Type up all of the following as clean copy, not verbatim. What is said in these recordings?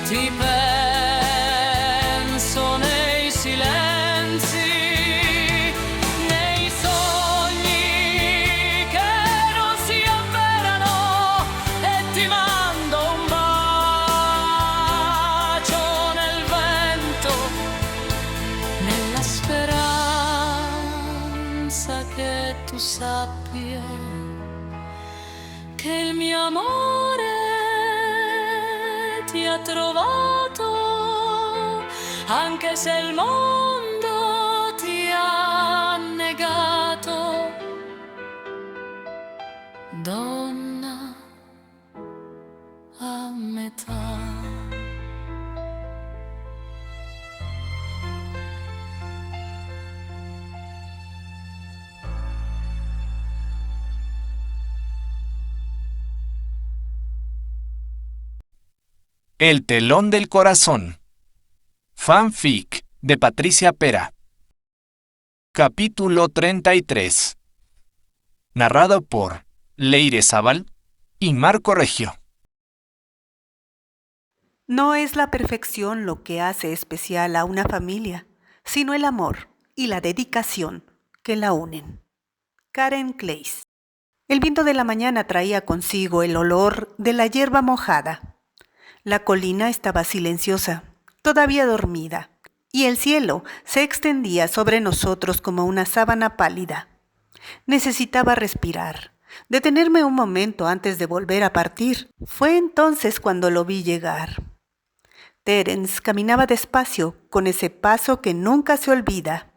Ti penso nei silenzi, nei sogni che non si avverano, e ti mando un bacio nel vento, nella speranza che tu sappia che il mio amore ti ha trovato, anche se il mondo ti ha negato. Donna a metà. El telón del corazón. Fanfic de Patricia Pera. Capítulo 33. Narrado por Leire Zabal y Marco Regio. No es la perfección lo que hace especial a una familia, sino el amor y la dedicación que la unen. Karen Claes. El viento de la mañana traía consigo el olor de la hierba mojada. La colina estaba silenciosa, todavía dormida, y el cielo se extendía sobre nosotros como una sábana pálida. Necesitaba respirar, detenerme un momento antes de volver a partir. Fue entonces cuando lo vi llegar. Terence caminaba despacio, con ese paso que nunca se olvida,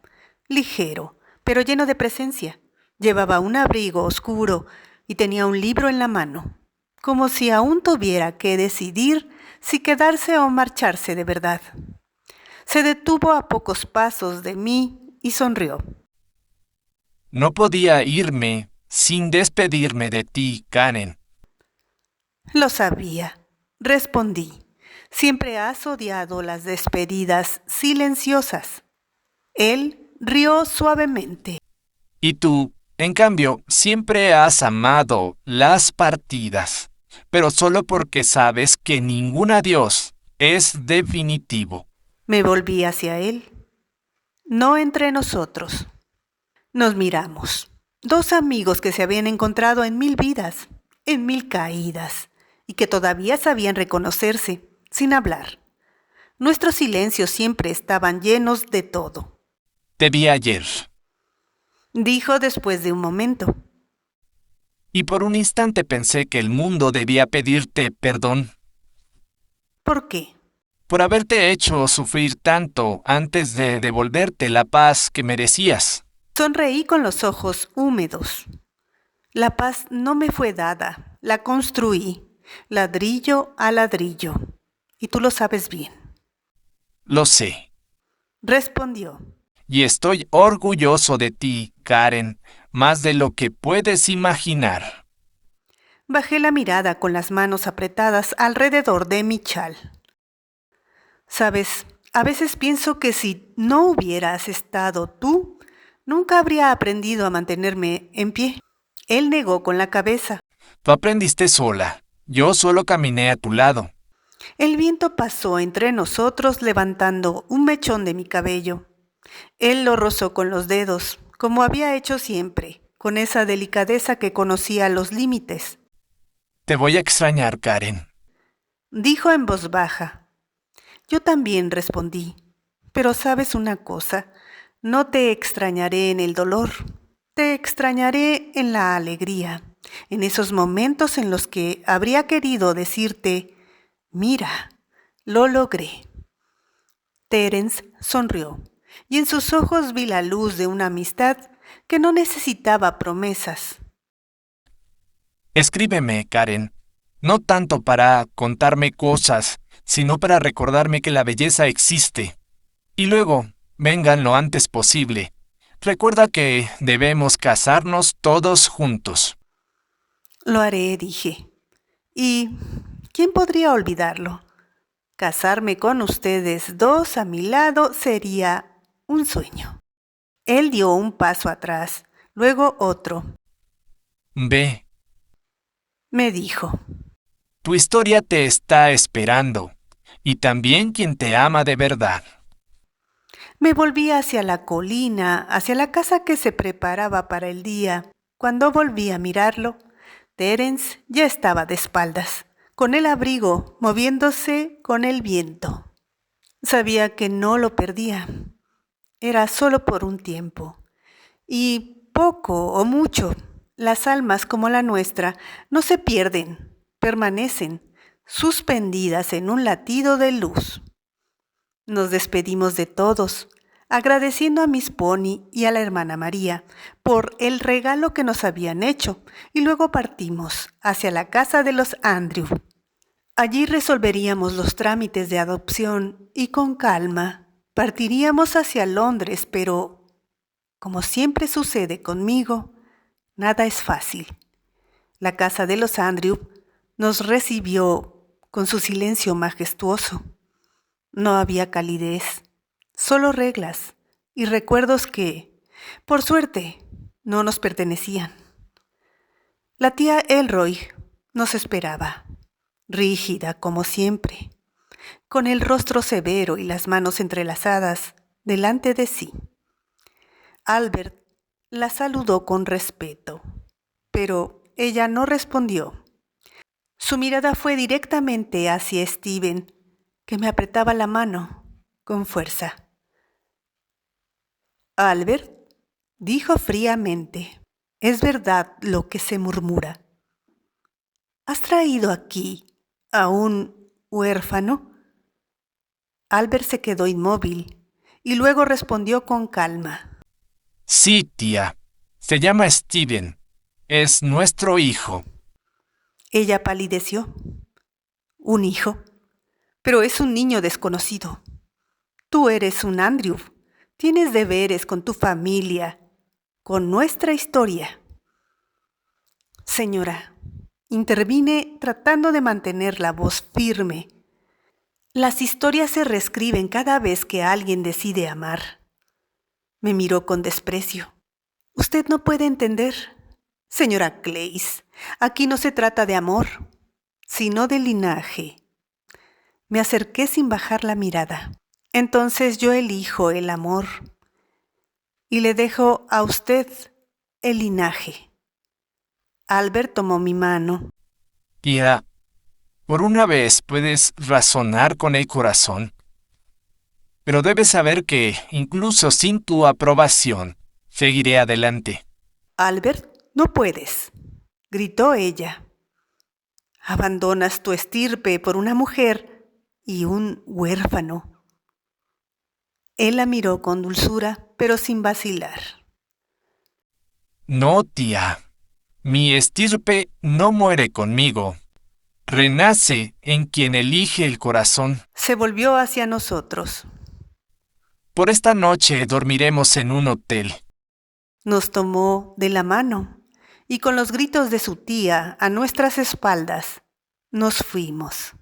ligero, pero lleno de presencia. Llevaba un abrigo oscuro y tenía un libro en la mano, como si aún tuviera que decidir si quedarse o marcharse de verdad. Se detuvo a pocos pasos de mí y sonrió. No podía irme sin despedirme de ti, Karen. Lo sabía, respondí. Siempre has odiado las despedidas silenciosas. Él rió suavemente. Y tú, en cambio, siempre has amado las partidas, pero solo porque sabes que ningún adiós es definitivo. Me volví hacia él. No entre nosotros. Nos miramos. Dos amigos que se habían encontrado en 1000 vidas, en 1000 caídas, y que todavía sabían reconocerse, sin hablar. Nuestros silencios siempre estaban llenos de todo. Te vi ayer. Dijo después de un momento. Y por un instante pensé que el mundo debía pedirte perdón. ¿Por qué? Por haberte hecho sufrir tanto antes de devolverte la paz que merecías. Sonreí con los ojos húmedos. La paz no me fue dada, la construí, ladrillo a ladrillo. Y tú lo sabes bien. Lo sé. Respondió. Y estoy orgulloso de ti, Karen, más de lo que puedes imaginar. Bajé la mirada con las manos apretadas alrededor de mi chal. Sabes, a veces pienso que si no hubieras estado tú, nunca habría aprendido a mantenerme en pie. Él negó con la cabeza. Tú aprendiste sola. Yo solo caminé a tu lado. El viento pasó entre nosotros levantando un mechón de mi cabello. Él lo rozó con los dedos, como había hecho siempre, con esa delicadeza que conocía los límites. Te voy a extrañar, Karen. Dijo en voz baja. Yo también respondí. Pero sabes una cosa, no te extrañaré en el dolor, te extrañaré en la alegría, en esos momentos en los que habría querido decirte, mira, lo logré. Terence sonrió, y en sus ojos vi la luz de una amistad que no necesitaba promesas. Escríbeme, Karen. No tanto para contarme cosas, sino para recordarme que la belleza existe. Y luego, vengan lo antes posible. Recuerda que debemos casarnos todos juntos. Lo haré, dije. ¿Y quién podría olvidarlo? Casarme con ustedes dos a mi lado sería un sueño. Él dio un paso atrás, luego otro. Ve, Me dijo. tu historia te está esperando, y también quien te ama de verdad. Me volví hacia la colina, hacia la casa que se preparaba para el día. Cuando volví a mirarlo, Terence ya estaba de espaldas, con el abrigo moviéndose con el viento. Sabía que no lo perdía. Era solo por un tiempo. Y poco o mucho, las almas como la nuestra no se pierden, permanecen suspendidas en un latido de luz. Nos despedimos de todos, agradeciendo a Miss Pony y a la hermana María por el regalo que nos habían hecho, y luego partimos hacia la casa de los Andrew. Allí resolveríamos los trámites de adopción y con calma partiríamos hacia Londres, pero, como siempre sucede conmigo, nada es fácil. La casa de los Andrew nos recibió con su silencio majestuoso. No había calidez, solo reglas y recuerdos que, por suerte, no nos pertenecían. La tía Elroy nos esperaba, rígida como siempre, con el rostro severo y las manos entrelazadas delante de sí. Albert la saludó con respeto, pero ella no respondió. Su mirada fue directamente hacia Stephen, que me apretaba la mano con fuerza. Albert dijo fríamente, es verdad lo que se murmura. ¿Has traído aquí a un huérfano? Albert se quedó inmóvil y luego respondió con calma. Sí, tía. Se llama Steven. Es nuestro hijo. Ella palideció. ¿Un hijo? Pero es un niño desconocido. Tú eres un Andrew. Tienes deberes con tu familia, con nuestra historia. Señora, intervine tratando de mantener la voz firme. Las historias se reescriben cada vez que alguien decide amar. Me miró con desprecio. Usted no puede entender. Señora Clays, aquí no se trata de amor, sino de linaje. Me acerqué sin bajar la mirada. Entonces yo elijo el amor y le dejo a usted el linaje. Albert tomó mi mano. Tía, por una vez puedes razonar con el corazón. Pero debes saber que, incluso sin tu aprobación, seguiré adelante. Albert, no puedes, gritó ella. Abandonas tu estirpe por una mujer y un huérfano. Él la miró con dulzura, pero sin vacilar. No, tía. Mi estirpe no muere conmigo. Renace en quien elige el corazón. Se volvió hacia nosotros. Por esta noche dormiremos en un hotel. Nos tomó de la mano y con los gritos de su tía a nuestras espaldas, nos fuimos.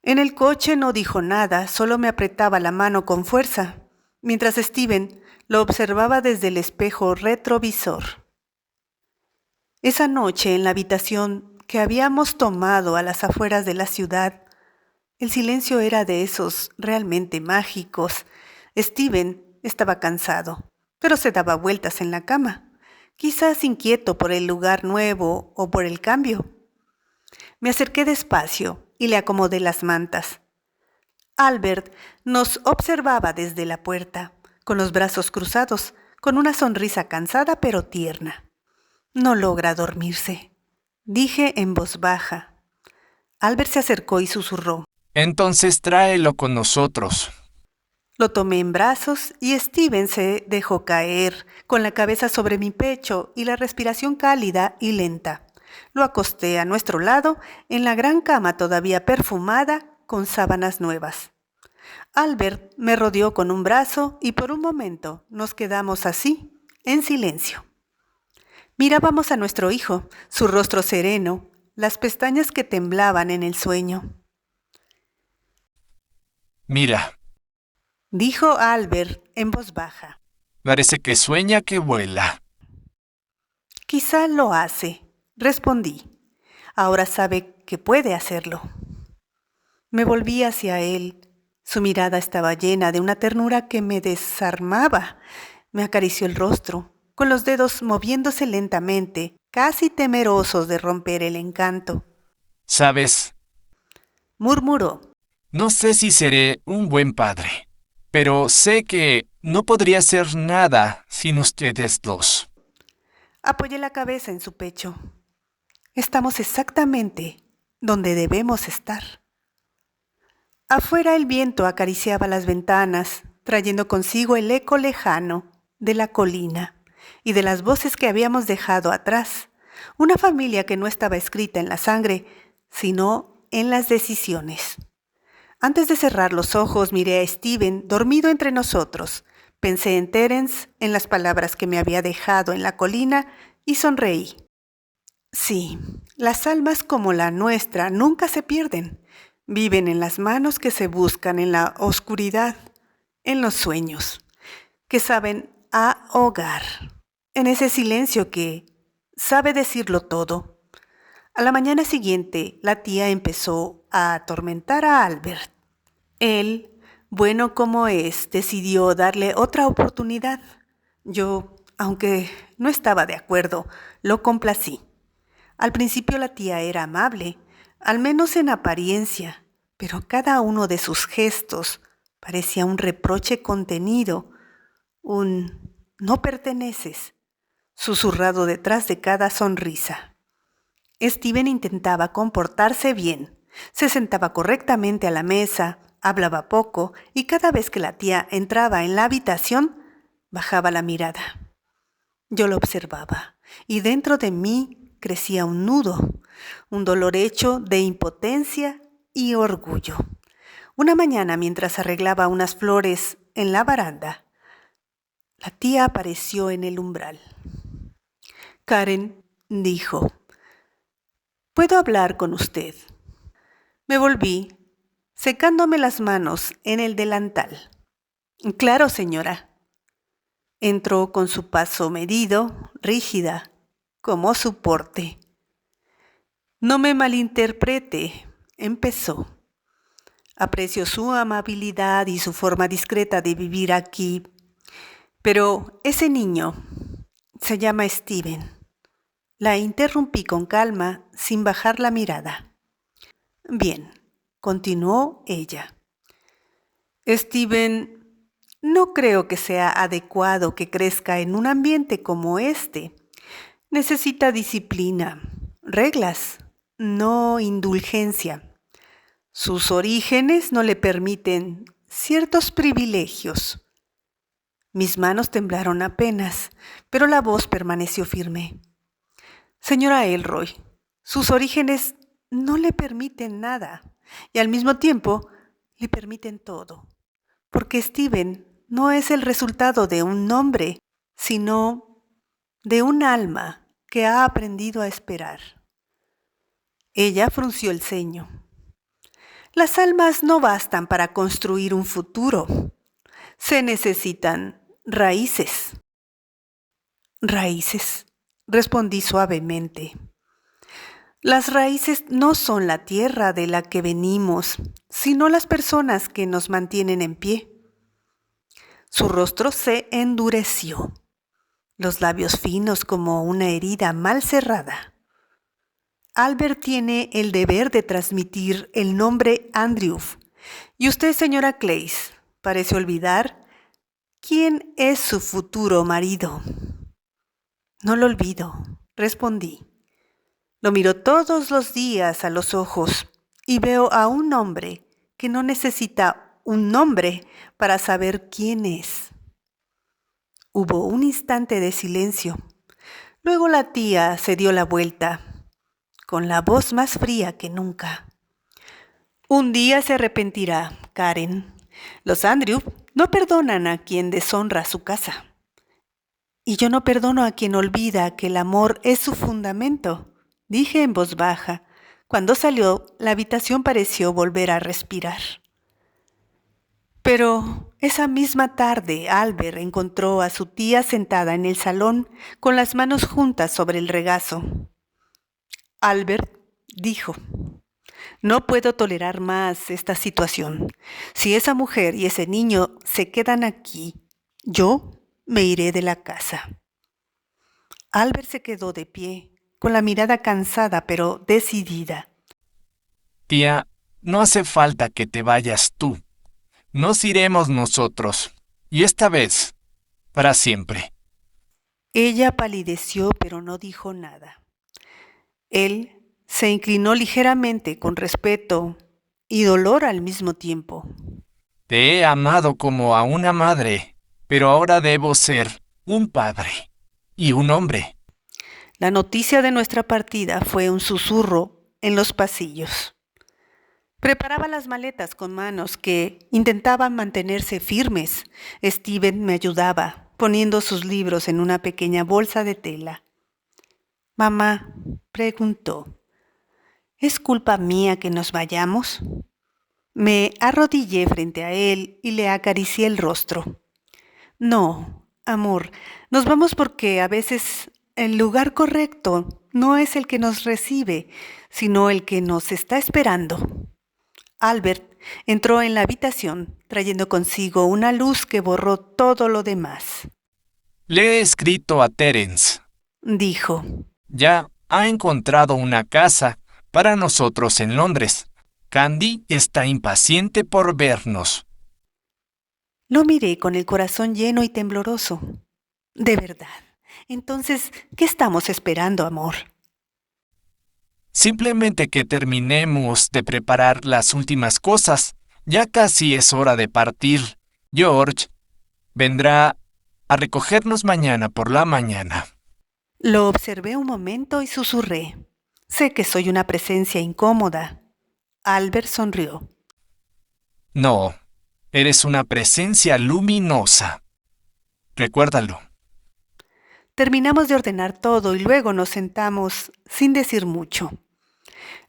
En el coche no dijo nada, solo me apretaba la mano con fuerza, mientras Stephen lo observaba desde el espejo retrovisor. Esa noche en la habitación que habíamos tomado a las afueras de la ciudad, el silencio era de esos realmente mágicos. Stephen estaba cansado, pero se daba vueltas en la cama, quizás inquieto por el lugar nuevo o por el cambio. Me acerqué despacio y le acomodé las mantas. Albert nos observaba desde la puerta, con los brazos cruzados, con una sonrisa cansada pero tierna. No logra dormirse, dije en voz baja. Albert se acercó y susurró. Entonces tráelo con nosotros. Lo tomé en brazos y Stephen se dejó caer, con la cabeza sobre mi pecho y la respiración cálida y lenta. Lo acosté a nuestro lado en la gran cama todavía perfumada con sábanas nuevas. Albert me rodeó con un brazo y por un momento nos quedamos así, en silencio. Mirábamos a nuestro hijo, su rostro sereno, las pestañas que temblaban en el sueño. Mira, Dijo Albert en voz baja. parece que sueña que vuela. Quizá lo hace, respondí. Ahora sabe que puede hacerlo. Me volví hacia él. Su mirada estaba llena de una ternura que me desarmaba. Me acarició el rostro, con los dedos moviéndose lentamente, casi temerosos de romper el encanto. ¿Sabes? Murmuró. No sé si seré un buen padre, pero sé que no podría hacer nada sin ustedes dos. Apoyé la cabeza en su pecho. Estamos exactamente donde debemos estar. Afuera el viento acariciaba las ventanas, trayendo consigo el eco lejano de la colina y de las voces que habíamos dejado atrás. Una familia que no estaba escrita en la sangre, sino en las decisiones. Antes de cerrar los ojos miré a Steven dormido entre nosotros. Pensé en Terence, en las palabras que me había dejado en la colina y sonreí. Sí, las almas como la nuestra nunca se pierden. Viven en las manos que se buscan en la oscuridad, en los sueños, que saben ahogar, en ese silencio que sabe decirlo todo. A la mañana siguiente, la tía empezó a atormentar a Albert. Él, bueno como es, decidió darle otra oportunidad. Yo, aunque no estaba de acuerdo, lo complací. Al principio la tía era amable, al menos en apariencia, pero cada uno de sus gestos parecía un reproche contenido, un "no perteneces", susurrado detrás de cada sonrisa. Steven intentaba comportarse bien, se sentaba correctamente a la mesa, hablaba poco y cada vez que la tía entraba en la habitación, bajaba la mirada. Yo lo observaba y dentro de mí crecía un nudo, un dolor hecho de impotencia y orgullo. Una mañana, mientras arreglaba unas flores en la baranda, la tía apareció en el umbral. Karen dijo, «¿Puedo hablar con usted?» Me volví, secándome las manos en el delantal. «Claro, señora». Entró con su paso medido, rígida, como su porte. «No me malinterprete», empezó. «Aprecio su amabilidad y su forma discreta de vivir aquí, pero ese niño se llama Steven». La interrumpí con calma, sin bajar la mirada. «Bien», continuó ella. «Steven, no creo que sea adecuado que crezca en un ambiente como este. Necesita disciplina, reglas, no indulgencia. Sus orígenes no le permiten ciertos privilegios». Mis manos temblaron apenas, pero la voz permaneció firme. «Señora Elroy, sus orígenes no le permiten nada y al mismo tiempo le permiten todo, porque Steven no es el resultado de un nombre, sino de un alma que ha aprendido a esperar». Ella frunció el ceño. «Las almas no bastan para construir un futuro. Se necesitan raíces». «Raíces», respondí suavemente. «Las raíces no son la tierra de la que venimos, sino las personas que nos mantienen en pie». Su rostro se endureció, los labios finos como una herida mal cerrada. «Albert tiene el deber de transmitir el nombre Andrew, y usted, señora Clays, parece olvidar quién es su futuro marido». «No lo olvido», respondí. «Lo miro todos los días a los ojos y veo a un hombre que no necesita un nombre para saber quién es». Hubo un instante de silencio. Luego la tía se dio la vuelta, con la voz más fría que nunca. «Un día se arrepentirá, Karen. Los Andrew no perdonan a quien deshonra su casa. Y yo no perdono a quien olvida que el amor es su fundamento», dije en voz baja. Cuando salió, la habitación pareció volver a respirar. Pero esa misma tarde Albert encontró a su tía sentada en el salón con las manos juntas sobre el regazo. «Albert», dijo, No puedo tolerar más esta situación. Si esa mujer y ese niño se quedan aquí, yo me iré de la casa. Albert se quedó de pie, con la mirada cansada pero decidida. Tía, no hace falta que te vayas tú. Nos iremos nosotros. Y esta vez, para siempre. Ella palideció pero no dijo nada. Él se inclinó ligeramente con respeto y dolor al mismo tiempo. Te he amado como a una madre, pero ahora debo ser un padre y un hombre. La noticia de nuestra partida fue un susurro en los pasillos. Preparaba las maletas con manos que intentaban mantenerse firmes. Steven me ayudaba, poniendo sus libros en una pequeña bolsa de tela. Mamá preguntó, ¿es culpa mía que nos vayamos? Me arrodillé frente a él y le acaricié el rostro. No, amor, nos vamos porque a veces el lugar correcto no es el que nos recibe, sino el que nos está esperando. Albert entró en la habitación trayendo consigo una luz que borró todo lo demás. Le he escrito a Terence. Dijo, Ya ha encontrado una casa para nosotros en Londres. Candy está impaciente por vernos. lo miré con el corazón lleno y tembloroso. De verdad. Entonces, ¿qué estamos esperando, amor? Simplemente que terminemos de preparar las últimas cosas. Ya casi es hora de partir. George vendrá a recogernos mañana por la mañana. Lo observé un momento y susurré. Sé que soy una presencia incómoda. Albert sonrió. No, eres una presencia luminosa. Recuérdalo. Terminamos de ordenar todo y luego nos sentamos sin decir mucho.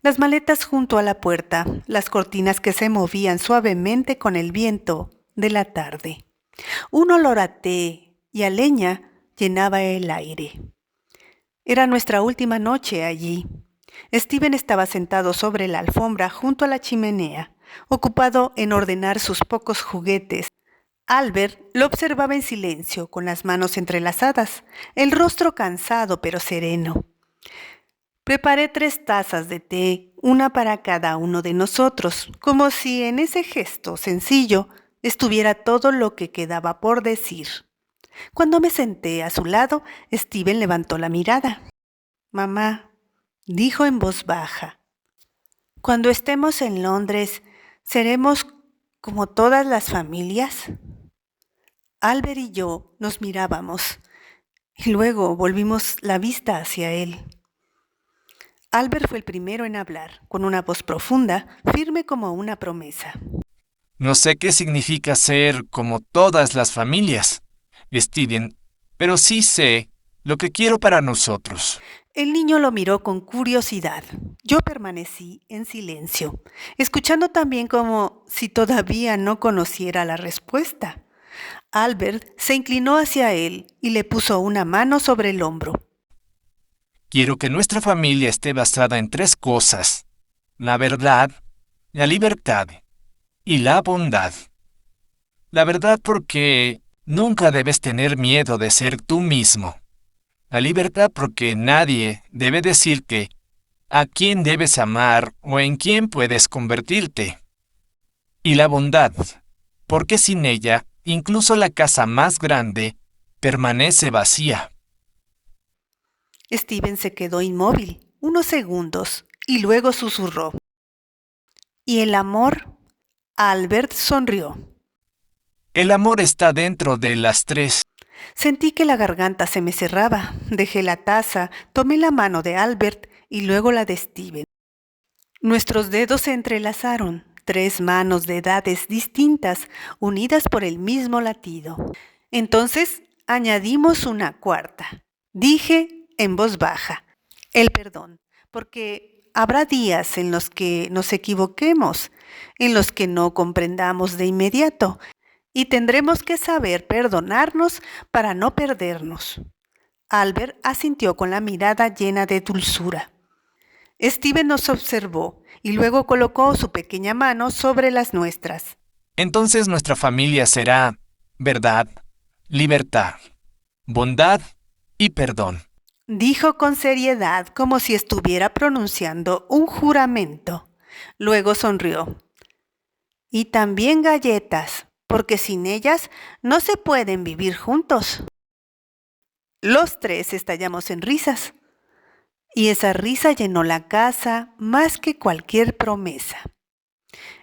Las maletas junto a la puerta, las cortinas que se movían suavemente con el viento de la tarde. Un olor a té y a leña llenaba el aire. Era nuestra última noche allí. Steven estaba sentado sobre la alfombra junto a la chimenea, ocupado en ordenar sus pocos juguetes. Albert lo observaba en silencio, con las manos entrelazadas, el rostro cansado pero sereno. Preparé 3 tazas de té, una para cada uno de nosotros, como si en ese gesto sencillo estuviera todo lo que quedaba por decir. Cuando me senté a su lado, Steven levantó la mirada. Mamá, dijo en voz baja, cuando estemos en Londres, ¿seremos como todas las familias? Albert y yo nos mirábamos y luego volvimos la vista hacia él. Albert fue el primero en hablar, con una voz profunda, firme como una promesa. No sé qué significa ser como todas las familias, Steven, pero sí sé lo que quiero para nosotros. El niño lo miró con curiosidad. Yo permanecí en silencio, escuchando también como si todavía no conociera la respuesta. Albert se inclinó hacia él y le puso una mano sobre el hombro. Quiero que nuestra familia esté basada en 3 cosas: la verdad, la libertad y la bondad. La verdad porque nunca debes tener miedo de ser tú mismo. La libertad porque nadie debe decirte a quién debes amar o en quién puedes convertirte. Y la bondad, porque sin ella, incluso la casa más grande permanece vacía. Steven se quedó inmóvil unos segundos y luego susurró. ¿Y el amor? Albert sonrió. El amor está dentro de las 3. Sentí que la garganta se me cerraba. Dejé la taza, tomé la mano de Albert y luego la de Steven. Nuestros dedos se entrelazaron, 3 manos de edades distintas, unidas por el mismo latido. Entonces añadimos una cuarta. Dije en voz baja, el perdón, porque habrá días en los que nos equivoquemos, en los que no comprendamos de inmediato, y tendremos que saber perdonarnos para no perdernos. Albert asintió con la mirada llena de dulzura. Steven nos observó y luego colocó su pequeña mano sobre las nuestras. Entonces nuestra familia será verdad, libertad, bondad y perdón. Dijo con seriedad, como si estuviera pronunciando un juramento. Luego sonrió. Y también galletas, porque sin ellas no se pueden vivir juntos. Los tres estallamos en risas, y esa risa llenó la casa más que cualquier promesa.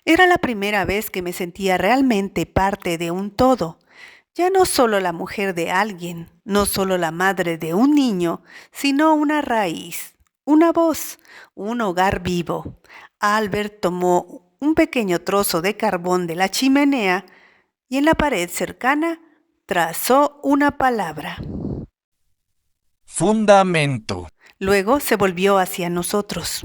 Era la primera vez que me sentía realmente parte de un todo, ya no solo la mujer de alguien, no solo la madre de un niño, sino una raíz, una voz, un hogar vivo. Albert tomó un pequeño trozo de carbón de la chimenea y en la pared cercana trazó una palabra. Fundamento. Luego se volvió hacia nosotros.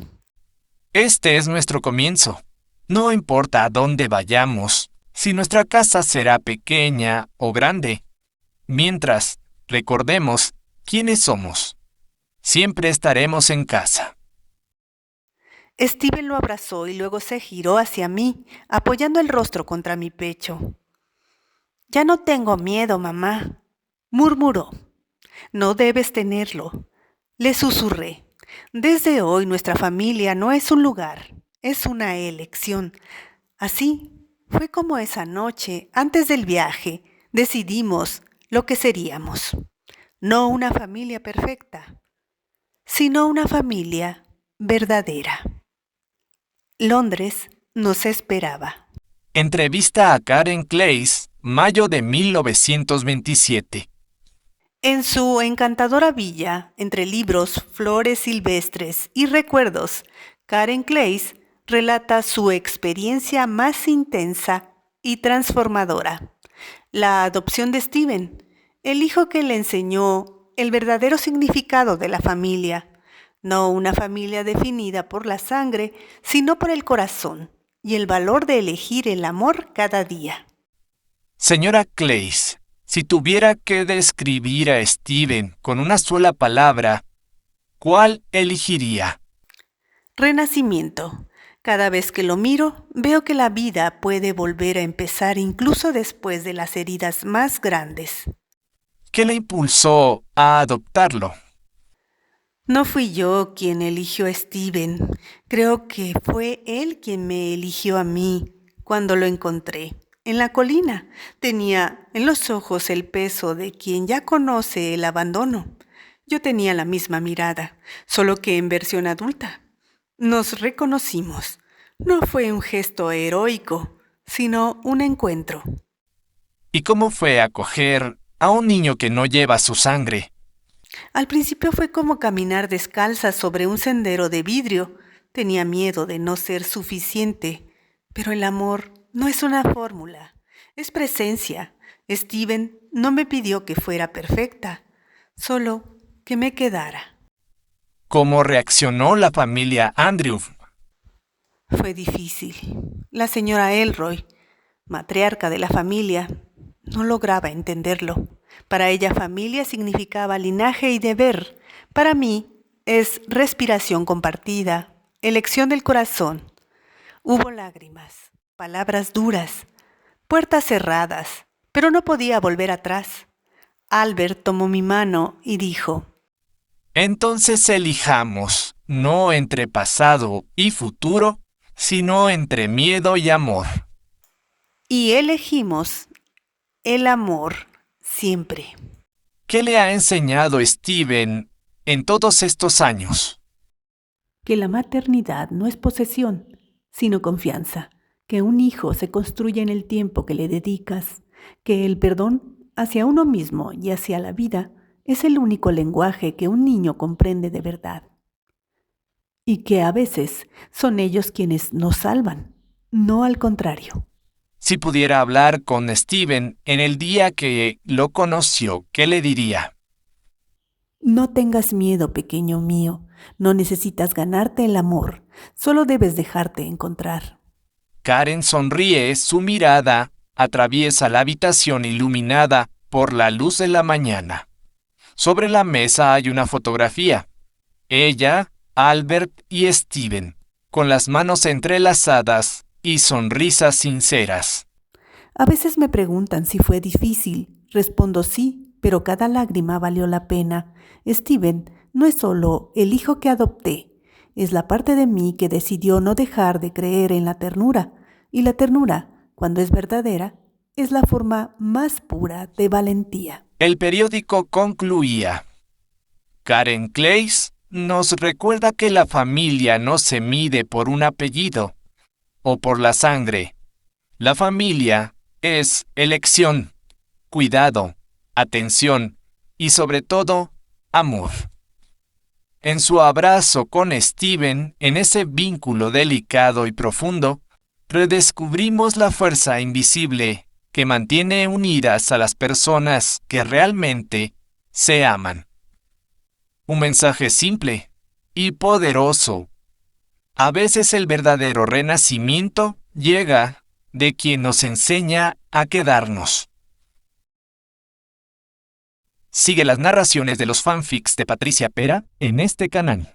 Este es nuestro comienzo. No importa a dónde vayamos, si nuestra casa será pequeña o grande. Mientras, recordemos quiénes somos. Siempre estaremos en casa. Steven lo abrazó y luego se giró hacia mí, apoyando el rostro contra mi pecho. «Ya no tengo miedo, mamá», murmuró. «No debes tenerlo», le susurré. «Desde hoy nuestra familia no es un lugar, es una elección». Así fue como esa noche, antes del viaje, decidimos lo que seríamos. No una familia perfecta, sino una familia verdadera. Londres nos esperaba. Entrevista a Karen Clays, mayo de 1927. En su encantadora villa, entre libros, flores silvestres y recuerdos, Karen Clays relata su experiencia más intensa y transformadora. La adopción de Steven, el hijo que le enseñó el verdadero significado de la familia. No una familia definida por la sangre, sino por el corazón y el valor de elegir el amor cada día. Señora Clays, si tuviera que describir a Steven con una sola palabra, ¿cuál elegiría? Renacimiento. Cada vez que lo miro, veo que la vida puede volver a empezar incluso después de las heridas más grandes. ¿Qué le impulsó a adoptarlo? No fui yo quien eligió a Steven. Creo que fue él quien me eligió a mí cuando lo encontré. En la colina tenía en los ojos el peso de quien ya conoce el abandono. Yo tenía la misma mirada, solo que en versión adulta. Nos reconocimos. No fue un gesto heroico, sino un encuentro. ¿Y cómo fue acoger a un niño que no lleva su sangre? Al principio fue como caminar descalza sobre un sendero de vidrio. Tenía miedo de no ser suficiente, pero el amor no es una fórmula, es presencia. Steven no me pidió que fuera perfecta, solo que me quedara. ¿Cómo reaccionó la familia Andrew? Fue difícil. La señora Elroy, matriarca de la familia, no lograba entenderlo. Para ella familia significaba linaje y deber. Para mí es respiración compartida, elección del corazón. Hubo lágrimas, palabras duras, puertas cerradas, pero no podía volver atrás. Albert tomó mi mano y dijo: Entonces elijamos, no entre pasado y futuro, sino entre miedo y amor. y elegimos el amor siempre. ¿Qué le ha enseñado Steven en todos estos años? Que la maternidad no es posesión, sino confianza, que un hijo se construye en el tiempo que le dedicas, que el perdón hacia uno mismo y hacia la vida es el único lenguaje que un niño comprende de verdad. Y que a veces son ellos quienes nos salvan, no al contrario. Si pudiera hablar con Steven en el día que lo conoció, ¿qué le diría? No tengas miedo, pequeño mío, no necesitas ganarte el amor, solo debes dejarte encontrar. Karen sonríe, su mirada atraviesa la habitación iluminada por la luz de la mañana. Sobre la mesa hay una fotografía. Ella Albert y Steven, con las manos entrelazadas y sonrisas sinceras. A veces me preguntan si fue difícil. Respondo sí, pero cada lágrima valió la pena. Steven no es solo el hijo que adopté, es la parte de mí que decidió no dejar de creer en la ternura. Y la ternura, cuando es verdadera, es la forma más pura de valentía. El periódico concluía: Karen Clays nos recuerda que la familia no se mide por un apellido o por la sangre. La familia es elección, cuidado, atención y sobre todo, amor. En su abrazo con Steven, en ese vínculo delicado y profundo, redescubrimos la fuerza invisible que mantiene unidas a las personas que realmente se aman. Un mensaje simple y poderoso. A veces el verdadero renacimiento llega de quien nos enseña a quedarnos. Sigue las narraciones de los fanfics de Patricia Pera en este canal.